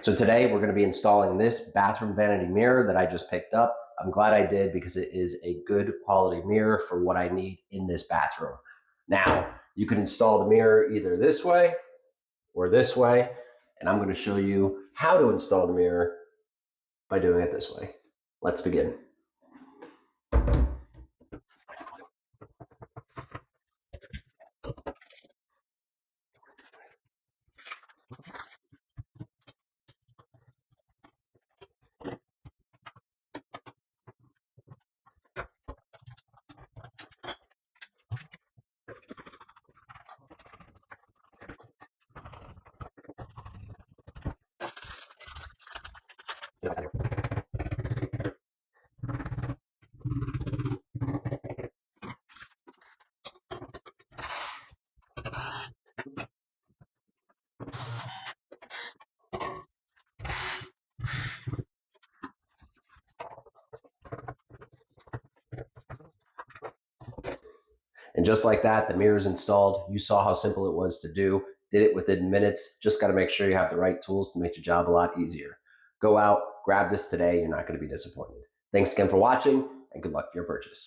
So today we're going to be installing this bathroom vanity mirror that I just picked up. I'm glad I did because it is a good quality mirror for what I need in this bathroom. Now, you can install the mirror either this way or this way, and I'm going to show you how to install the mirror by doing it this way. Let's begin. And just like that, the mirror is installed. You saw how simple it was to do. Did it within minutes. Just got to make sure you have the right tools to make your job a lot easier. Go out, grab this today. You're not going to be disappointed. Thanks again for watching, and good luck for your purchase.